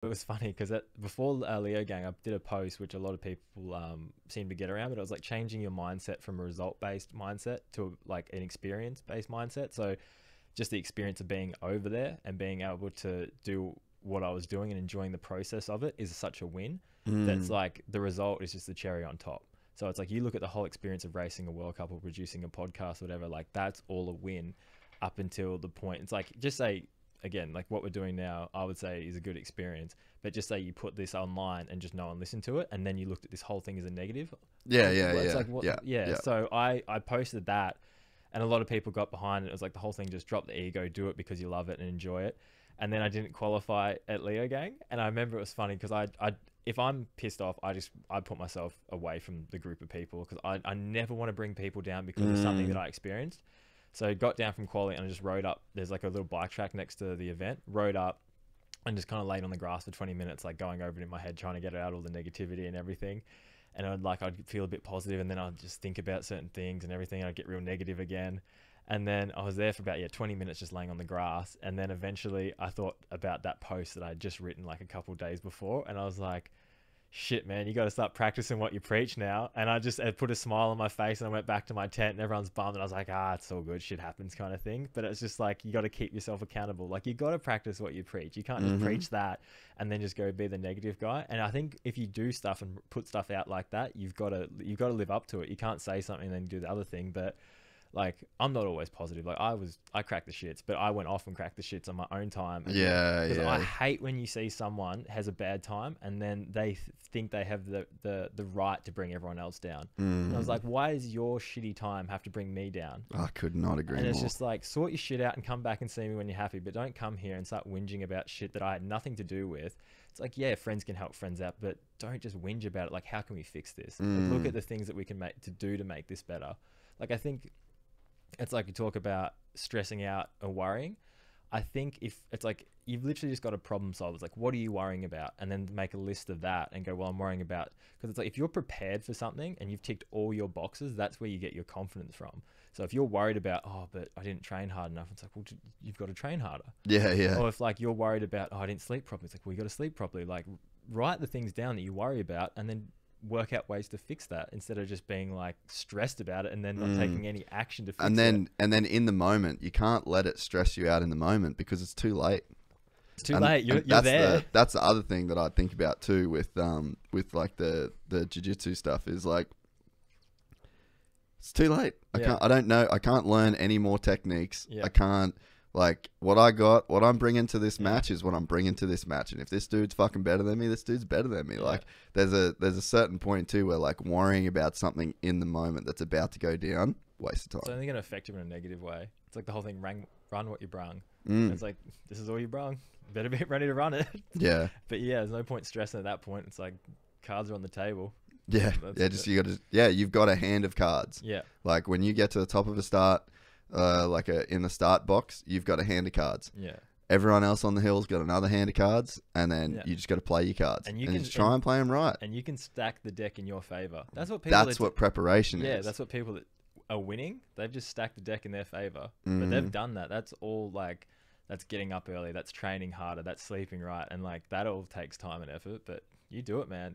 It was funny because before Leo Gang, I did a post which a lot of people seem to get around, but it was like changing your mindset from a result-based mindset to like an experience-based mindset. So just the experience of being over there and being able to do what I was doing and enjoying the process of it is such a win. That's Mm. like the result is just the cherry on top. So it's like you look at the whole experience of racing a World Cup or producing a podcast, whatever, like that's all a win up until the point. It's like, just say, again, like what we're doing now, I would say is a good experience. But just say you put this online and just no one listened to it, and then you looked at this whole thing as a negative. Yeah, yeah, It's yeah, like, what? yeah, Yeah. yeah. So I posted that, and a lot of people got behind it. It was like the whole thing, just drop the ego, do it because you love it and enjoy it. And then I didn't qualify at Leo Gang, and I remember it was funny because I if I'm pissed off, I put myself away from the group of people because I never want to bring people down because of something that Mm. I experienced. So I got down from quali and I just rode up. There's like a little bike track next to the event. Rode up and just kind of laid on the grass for 20 minutes, like going over it in my head, trying to get out all the negativity and everything. And I'd feel a bit positive, and then I'd just think about certain things and everything, and I'd get real negative again. And then I was there for about 20 minutes just laying on the grass. And then eventually I thought about that post that I'd just written like a couple days before, and I was like, shit, man, you got to start practicing what you preach now. And I put a smile on my face, and I went back to my tent, and everyone's bummed, and I was like, it's all good, shit happens, kind of thing. But it's just like, you got to keep yourself accountable. Like, you got to practice what you preach. You can't just Mm-hmm. preach that and then just go be the negative guy. And I think if you do stuff and put stuff out like that, you've got to live up to it. You can't say something and then do the other thing. But like, I'm not always positive. Like, I cracked the shits, but I went off and cracked the shits on my own time as well. Yeah, Because I yeah. hate when you see someone has a bad time and then they think they have the right to bring everyone else down. And I was Mm. like, why does your shitty time have to bring me down? I could not agree And it's more. just like, sort your shit out and come back and see me when you're happy, but don't come here and start whinging about shit that I had nothing to do with. It's like, yeah, friends can help friends out, but don't just whinge about it. Like, how can we fix this? Like, look at Mm. the things that we can make to do to make this better. Like, I think it's like, you talk about stressing out or worrying. I think if it's like, you've literally just got to problem solve. It's like, what are you worrying about? And then make a list of that and go, well, I'm worrying about, because it's like, if you're prepared for something and you've ticked all your boxes, that's where you get your confidence from. So if you're worried about, but I didn't train hard enough, it's like, well, you've got to train harder. Yeah, yeah. Or if like you're worried about, I didn't sleep properly, it's like, well, you got to sleep properly. Like, write the things down that you worry about and then work out ways to fix that, instead of just being like stressed about it and then not Mm. taking any action to And fix it. then in the moment, you can't let it stress you out in the moment because it's too late. It's too And late. You're that's there. that's the other thing that I think about too with like the jiu-jitsu stuff is like, it's too late. Yeah. I don't know. I can't learn any more techniques. Yeah. I can't, like, what I'm bringing to this Yeah. match is what I'm bringing to this match. And if this dude's fucking better than me, this dude's better than me. Yeah. Like, there's a certain point too where like worrying about something in the moment that's about to go down, waste of It's time. only going to affect you in a negative way. It's like the whole thing, run what you brung. Mm. It's like, this is all you brung. Better be ready to run it. Yeah. But yeah, there's no point stressing at that point. It's like, cards are on the table. Yeah. That's Yeah. Just, you've got a hand of cards. Yeah. Like when you get to the top of a start, in the start box, you've got a hand of cards. Yeah. Everyone else on the hill's got another hand of cards, and then Yeah. you just got to play your cards, And and you you can- just try and play them right. And you can stack the deck in your favor. That's what people. That's what preparation Yeah, is. that's what people that are winning. They've just stacked the deck in their favor. Mhm. But they've done that. That's all like. That's getting up early. That's training harder. That's sleeping right. And like, that all takes time and effort. But you do it, man.